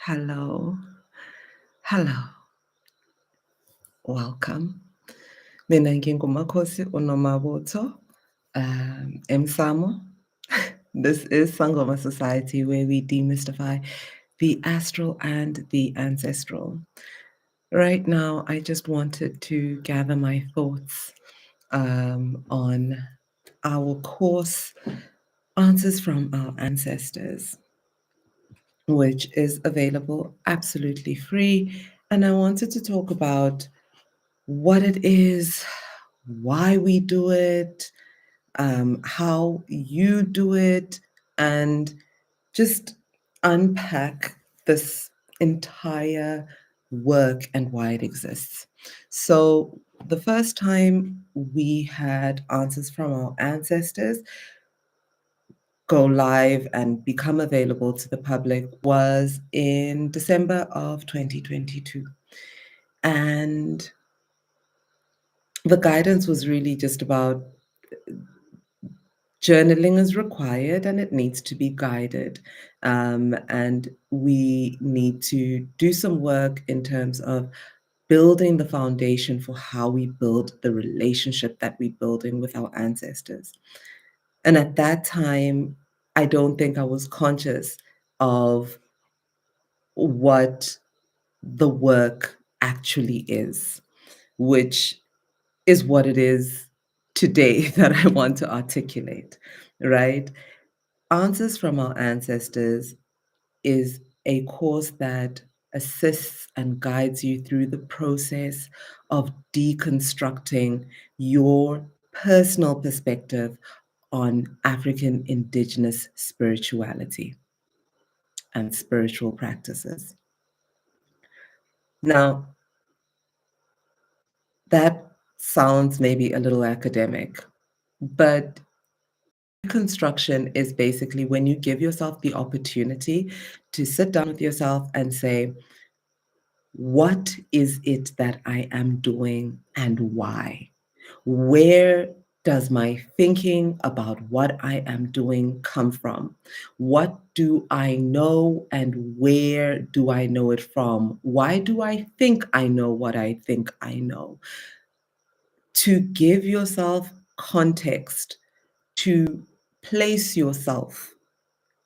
Hello. Hello. Welcome. Mina ngingumakhosi uNomabutho, Emsamo. This is Sangoma Society, where we demystify the astral and the ancestral. Right now, I just wanted to gather my thoughts on our course, Answers from Our Ancestors, which is available absolutely free. And I wanted to talk about what it is, why we do it, how you do it, and just unpack this entire work and why it exists. So, the first time we had Answers from Our Ancestors go live and become available to the public was in December of 2022. And the guidance was really just about journaling is required and it needs to be guided. And we need to do some work in terms of building the foundation for how we build the relationship that we're building with our ancestors. And at that time, I don't think I was conscious of what the work actually is, which is what it is today that I want to articulate, right? Answers from Our Ancestors is a course that assists and guides you through the process of deconstructing your personal perspective on African indigenous spirituality and spiritual practices. Now, that sounds maybe a little academic, but construction is basically when you give yourself the opportunity to sit down with yourself and say, what is it that I am doing and why? Where does my thinking about what I am doing come from? What do I know and where do I know it from? Why do I think I know what I think I know? To give yourself context, to place yourself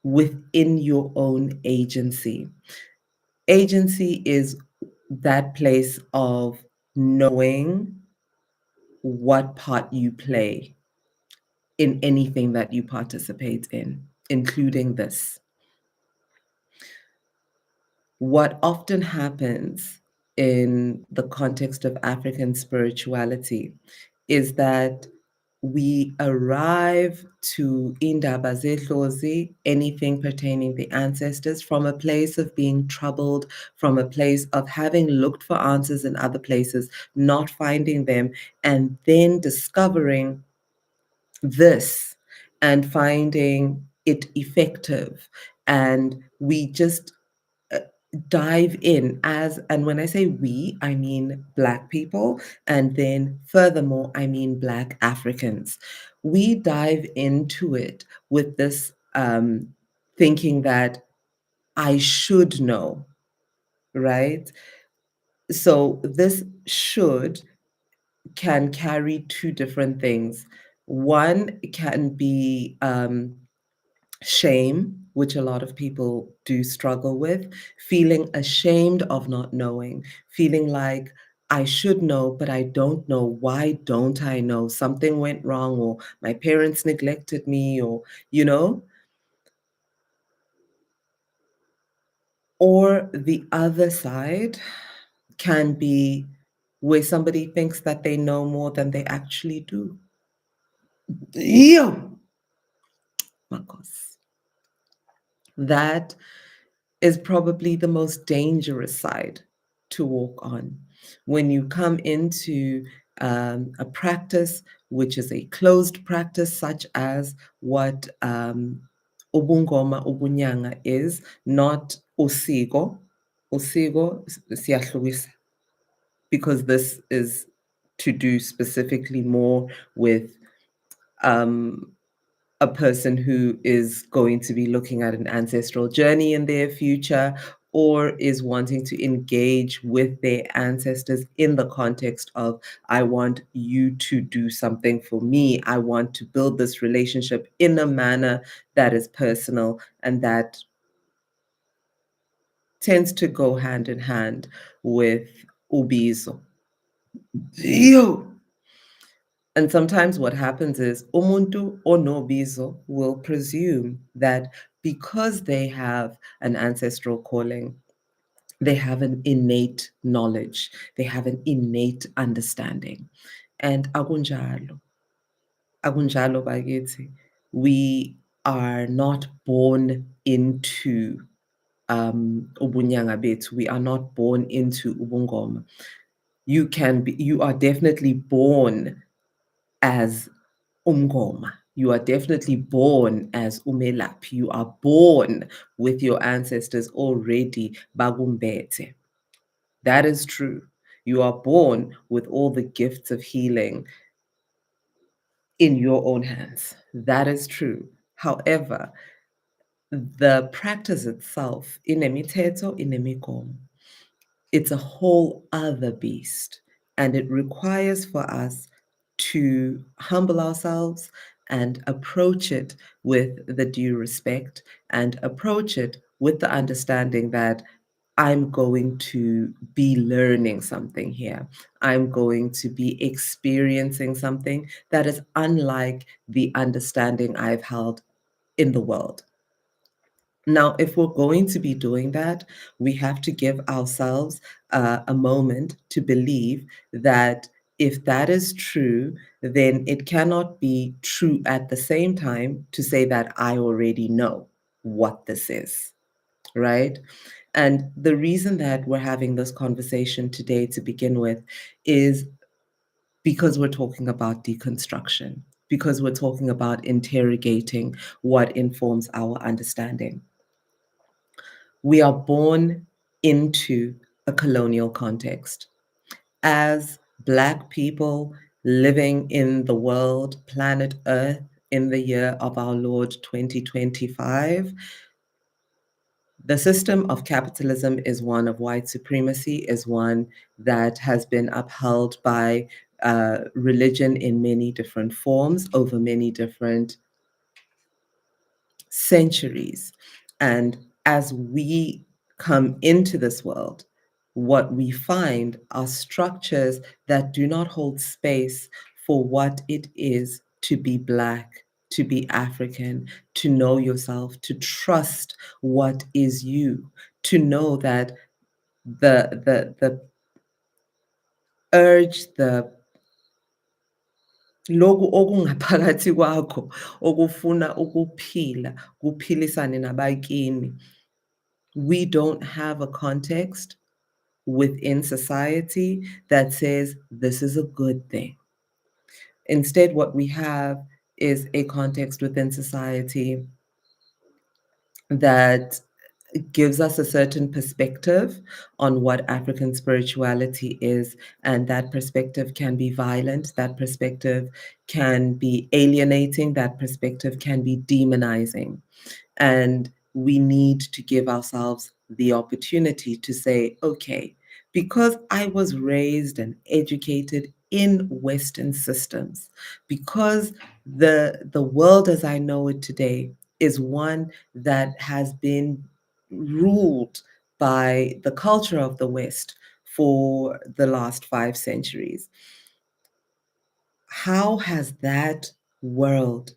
within your own agency. Agency is that place of knowing what part you play in anything that you participate in, including this. What often happens in the context of African spirituality is that we arrive to Indaba Zedlozi, anything pertaining the ancestors, from a place of being troubled, from a place of having looked for answers in other places, not finding them, and then discovering this and finding it effective. And we just dive in and when I say we, I mean Black people, and then furthermore, I mean Black Africans. We dive into it with this thinking that I should know, right? So this should can carry two different things. One can be shame, which a lot of people do struggle with, feeling ashamed of not knowing, feeling like I should know, but I don't know. Why don't I know? Something went wrong, or my parents neglected me, or, you know, or the other side can be where somebody thinks that they know more than they actually do. Yo, Marcos. That is probably the most dangerous side to walk on. When you come into a practice which is a closed practice, such as what Ubungoma Ubunyanga is, not Usiko. Usiko siyahlukisa, because this is to do specifically more with a person who is going to be looking at an ancestral journey in their future, or is wanting to engage with their ancestors in the context of, I want you to do something for me. I want to build this relationship in a manner that is personal and that tends to go hand in hand with ubizo. Yo! And sometimes what happens is umuntu onobizo will presume that because they have an ancestral calling, they have an innate knowledge, they have an innate understanding. And akunjalo bakithi, we are not born into ubunyanga bethu. We are not born into ubungoma. You are definitely born as umngoma. You are definitely born as umelaphi. You are born with your ancestors already bagumbete. That is true. You are born with all the gifts of healing in your own hands. That is true. However, the practice itself, inemiteto, inemigomo, it's a whole other beast. And it requires for us to humble ourselves and approach it with the due respect and approach it with the understanding that I'm going to be learning something here. I'm going to be experiencing something that is unlike the understanding I've held in the world. Now, if we're going to be doing that, we have to give ourselves a moment to believe that if that is true, then it cannot be true at the same time to say that I already know what this is, right? And the reason that we're having this conversation today to begin with is because we're talking about deconstruction, because we're talking about interrogating what informs our understanding. We are born into a colonial context. As Black people living in the world, planet Earth, in the year of our Lord 2025, the system of capitalism is one of white supremacy, is one that has been upheld by religion in many different forms over many different centuries. And as we come into this world, what we find are structures that do not hold space for what it is to be Black, to be African, to know yourself, to trust what is you, to know that the urge, the loku okungaphakathi kwakho okufuna ukuphila kuphilisane nabakini, we don't have a context within society that says this is a good thing. Instead, what we have is a context within society that gives us a certain perspective on what African spirituality is. And that perspective can be violent, that perspective can be alienating, that perspective can be demonizing. And we need to give ourselves the opportunity to say, okay, because I was raised and educated in Western systems, because the world as I know it today is one that has been ruled by the culture of the West for the last 5 centuries. How has that world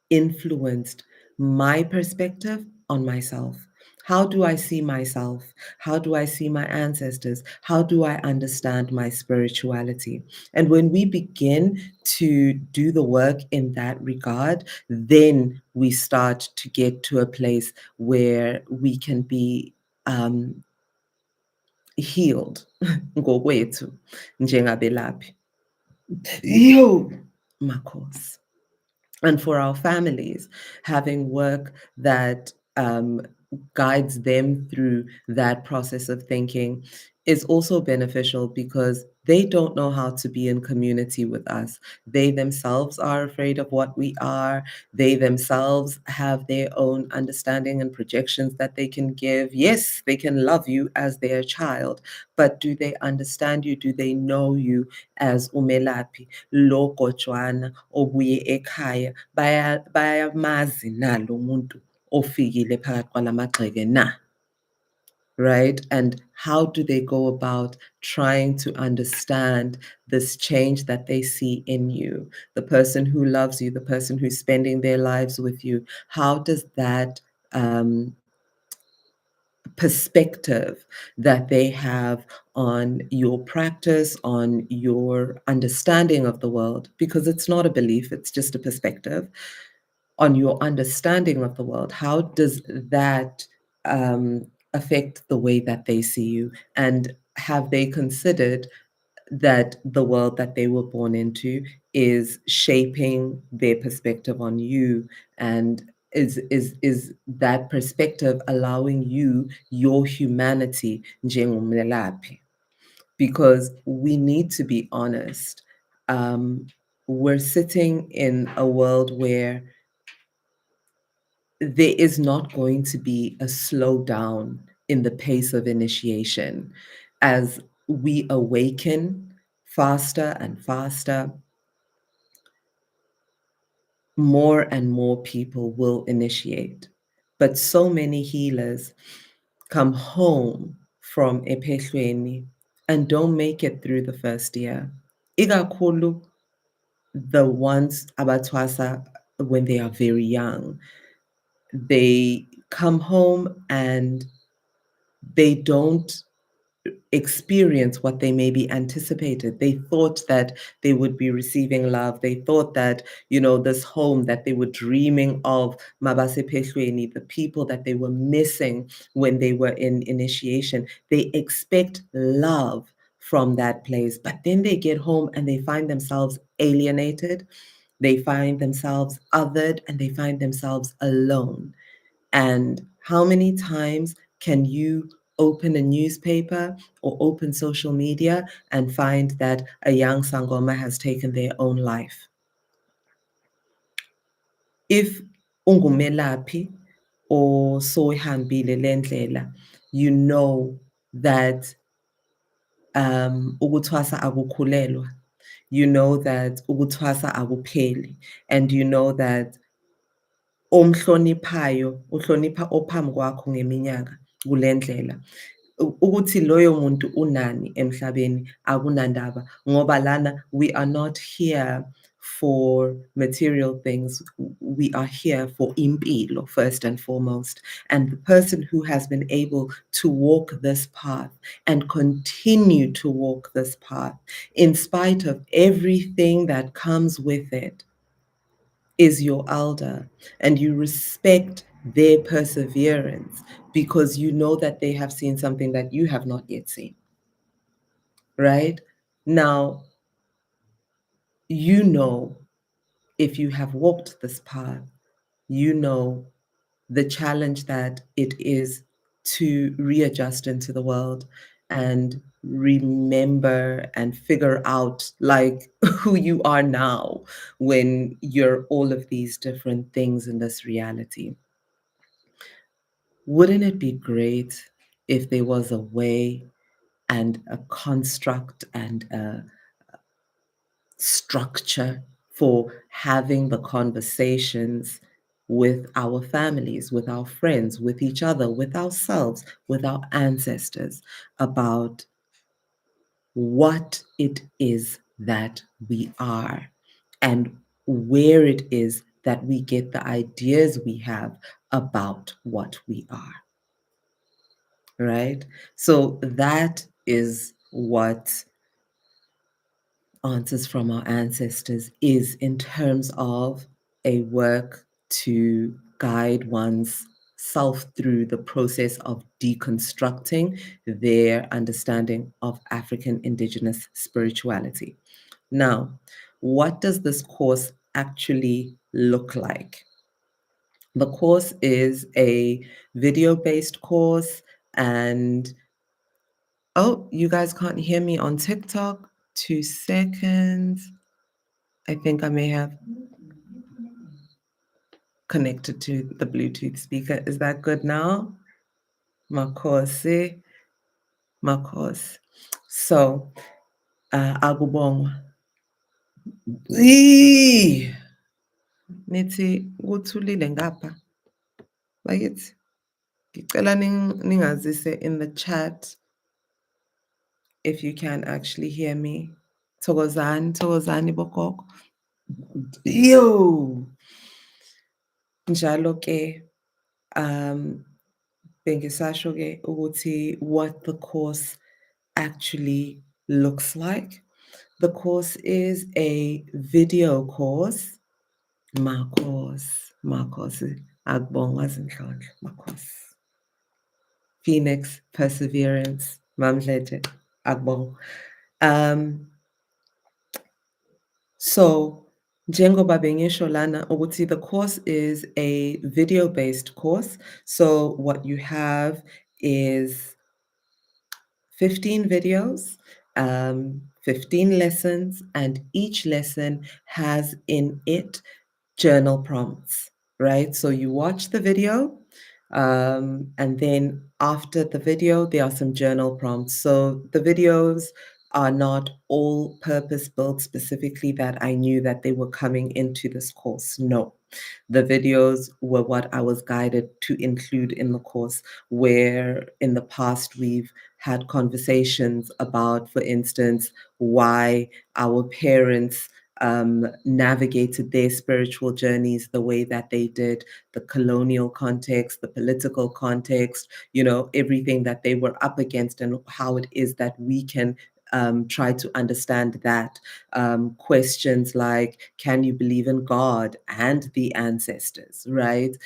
influenced my perspective on myself? How do I see myself? How do I see my ancestors? How do I understand my spirituality? And when we begin to do the work in that regard, then we start to get to a place where we can be healed ngokwethu njengabelaphi. Yo, Makos. And for our families, having work that guides them through that process of thinking is also beneficial because they don't know how to be in community with us. They themselves are afraid of what we are. They themselves have their own understanding and projections that they can give. Yes, they can love you as their child, but do they understand you? Do they know you as umelaphi lo gojwana obuye ekhaya? Bayamazi na lo muntu ofikile phakathi kwalamagxeke na? Right? And how do they go about trying to understand this change that they see in you? The person who loves you, the person who's spending their lives with you, how does that perspective that they have on your practice, on your understanding of the world, because it's not a belief, it's just a perspective, on your understanding of the world, how does that affect the way that they see you? And have they considered that the world that they were born into is shaping their perspective on you, and is that perspective allowing you your humanity njengomlaphi? Because we need to be honest. We're sitting in a world where there is not going to be a slowdown in the pace of initiation. As we awaken faster and faster, more and more people will initiate. But so many healers come home from Ephehlweni and don't make it through the first year. Ikakhulu the ones abatwasa when they are very young. They come home and they don't experience what they maybe anticipated. They thought that they would be receiving love. They thought that, this home that they were dreaming of, Mabase Pehlweni, the people that they were missing when they were in initiation, they expect love from that place. But then they get home and they find themselves alienated. They find themselves othered and they find themselves alone. And how many times can you open a newspaper or open social media and find that a young Sangoma has taken their own life? If ungumelapi or soyihambile lendlela, you know that ukuthwasa akukhulelwa. You know that ukuthwasa akupheli, and you know that omhloniphayo uhlonipha ophambi kwakho ngeminyaka kule ndlela. Ukuthi loyo muntu unani emhlabeni akunandaba, ngoba lana we are not here for material things. We are here for impilo first and foremost. And the person who has been able to walk this path and continue to walk this path in spite of everything that comes with it is your elder, and you respect their perseverance because you know that they have seen something that you have not yet seen. Right? Now, if you have walked this path, you know the challenge that it is to readjust into the world and remember and figure out like who you are now when you're all of these different things in this reality. Wouldn't it be great if there was a way and a construct and a structure for having the conversations with our families, with our friends, with each other, with ourselves, with our ancestors about what it is that we are and where it is that we get the ideas we have about what we are. Right? So that is what Answers from Our Ancestors is in terms of a work to guide one's self through the process of deconstructing their understanding of African indigenous spirituality. Now, what does this course actually look like? The course is a video-based course, and Oh, you guys can't hear me on TikTok. 2 seconds. I think I may have connected to the Bluetooth speaker. Is that good now? Makosi. Makos. So, akubongwa. Nithi kuthulile ngapha. Bakithi. Ngicela ningazise in the chat if you can actually hear me. Thokozani bogogo. Yo. Njalo ke bengisasho ke ukuthi what the course actually looks like. The course is a video course. Makos, akubongwa zinhlonhlo, Makos. Phoenix, Perseverance, Mamdlete, akubongwa. So, njengoba bengisho lana ukuthi the course is a video-based course. So what you have is 15 videos, 15 lessons, and each lesson has in it journal prompts, right? So you watch the video, and then after the video, there are some journal prompts. So the videos are not all purpose built specifically that I knew that they were coming into this course. No. The videos were what I was guided to include in the course, where in the past we've had conversations about, for instance, why our parents navigated their spiritual journeys the way that they did, the colonial context, the political context, everything that they were up against, and how it is that we can try to understand that. Questions like, can you believe in God and the ancestors, right?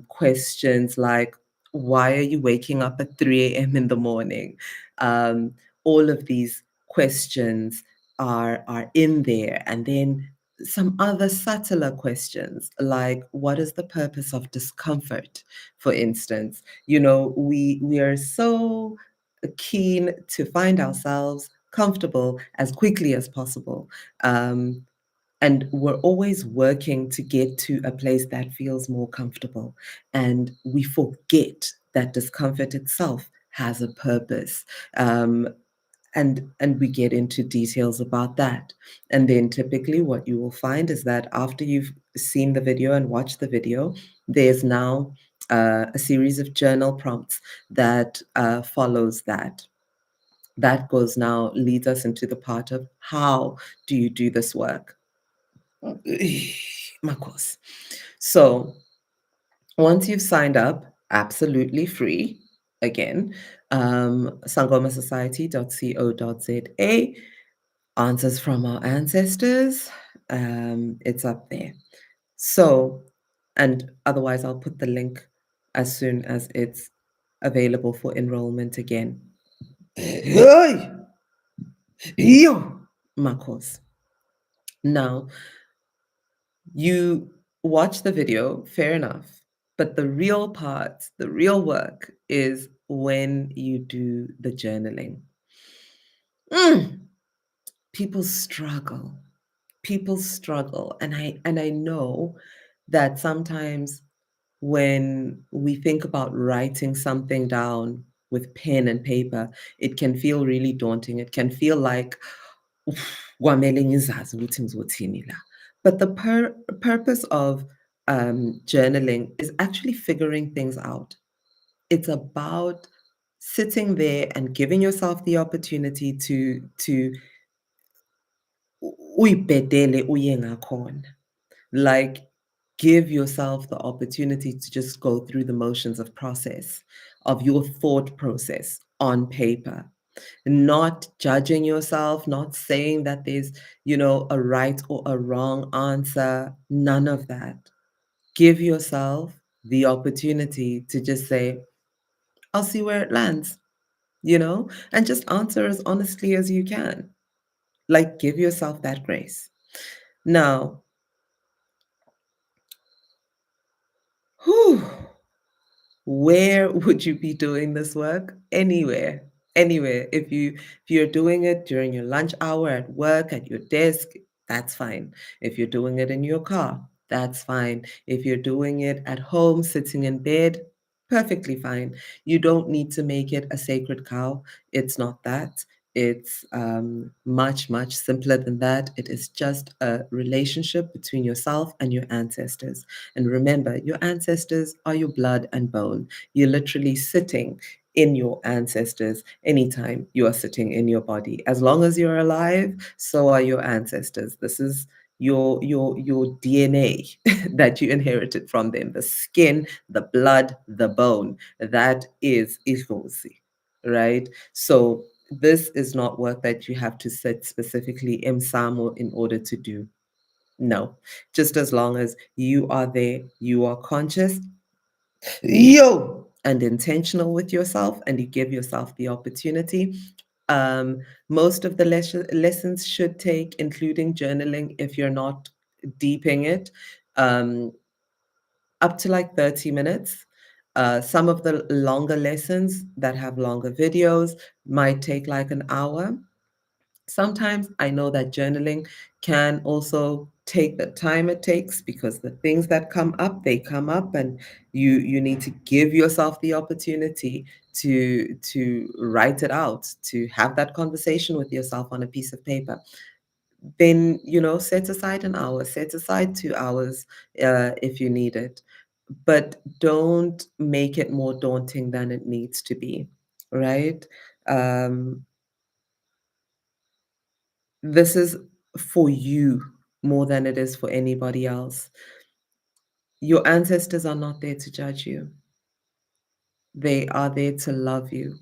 Questions like, why are you waking up at 3 a.m. in the morning? All of these questions are in there. And then some other subtler questions like, what is the purpose of discomfort, for instance? We are so keen to find ourselves comfortable as quickly as possible. And we're always working to get to a place that feels more comfortable. And we forget that discomfort itself has a purpose. And we get into details about that. And then typically what you will find is that after you've seen the video and watched the video, there's now a series of journal prompts that follows that. That leads us into the part of how do you do this work? My course. So once you've signed up, absolutely free, again, sangomasociety.co.za, answers from our ancestors, it's up there. So, and otherwise I'll put the link as soon as it's available for enrollment again. Hey! Yo! My course. Now, you watch the video, fair enough. But the real part, the real work is when you do the journaling. People struggle. People struggle. And I know that sometimes when we think about writing something down with pen and paper, it can feel really daunting. It can feel like, kwamele ngizazi ukuthi ngizothini la. But the purpose of journaling is actually figuring things out. It's about sitting there and giving yourself the opportunity to uyibhedele uye ngakhona. Like, give yourself the opportunity to just go through the motions of your thought process on paper, not judging yourself, not saying that there's, a right or a wrong answer, none of that. Give yourself the opportunity to just say, I'll see where it lands, and just answer as honestly as you can. Like, give yourself that grace. Now, where would you be doing this work? Anywhere. Anywhere. If you're doing it during your lunch hour at work, at your desk, that's fine. If you're doing it in your car, that's fine. If you're doing it at home, sitting in bed, perfectly fine. You don't need to make it a sacred cow. It's not that. It's much, much simpler than that. It is just a relationship between yourself and your ancestors. And remember, your ancestors are your blood and bone. You're literally sitting in your ancestors anytime you are sitting in your body. As long as you're alive, so are your ancestors. This is your DNA that you inherited from them. The skin, the blood, the bone. That is Ikosi, right? So this is not work that you have to sit specifically in Samo in order to do. No, just as long as you are there, you are conscious, and intentional with yourself, and you give yourself the opportunity. Most of the lessons should take, including journaling, if you're not deeping it, um, up to like 30 minutes. Some of the longer lessons that have longer videos might take like an hour. Sometimes I know that journaling can also take the time it takes, because the things that come up, they come up, and you need to give yourself the opportunity to write it out, to have that conversation with yourself on a piece of paper. Then, set aside an hour, set aside 2 hours, if you need it, but don't make it more daunting than it needs to be, right? Um, This is for you more than it is for anybody else. Your ancestors are not there to judge you, they are there to love you.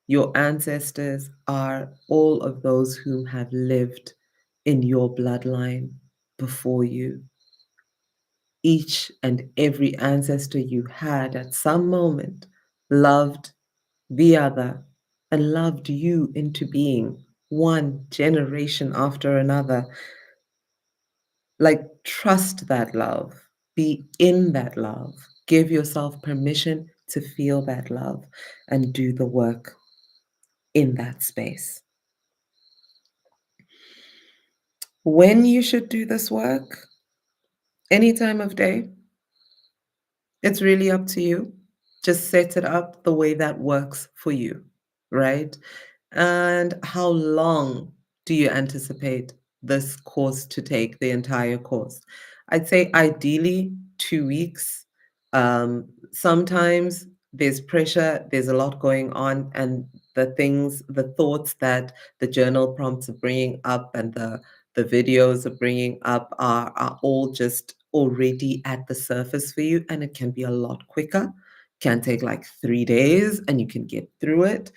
Your ancestors are all of those who have lived in your bloodline before you. Each and every ancestor you had at some moment loved the other and loved you into being, one generation after another. Like, trust that love, be in that love, give yourself permission to feel that love, and do the work in that space. When you should do this work, any time of day, it's really up to you. Just set it up the way that works for you, right? And how long do you anticipate this course to take, the entire course? I'd say ideally 2 weeks. Sometimes there's pressure, there's a lot going on, and the thoughts that the journal prompts are bringing up and the videos are bringing up are all just already at the surface for you, and it can be a lot quicker. Can take like 3 days and you can get through it.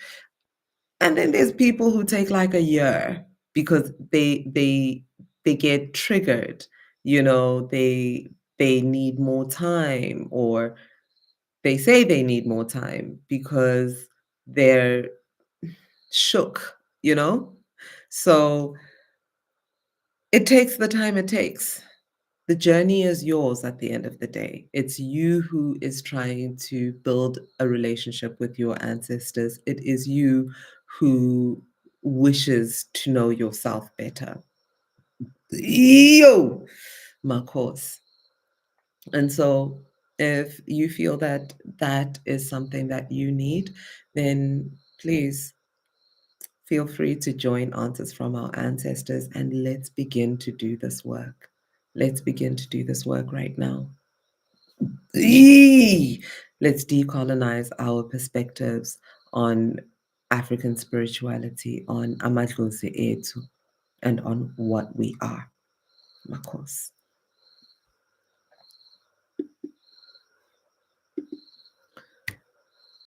And then there's people who take like a year because they get triggered, they need more time, or they say they need more time because they're shook, you know? So it takes the time it takes. The journey is yours at the end of the day. It's you who is trying to build a relationship with your ancestors. It is you who wishes to know yourself better. Yo, my course. And so, if you feel that that is something that you need, then please feel free to join Answers from Our Ancestors, and let's begin to do this work. Let's begin to do this work right now. Eee! Let's decolonize our perspectives on African spirituality, on Amadlozi Etu, and on what we are. Makos.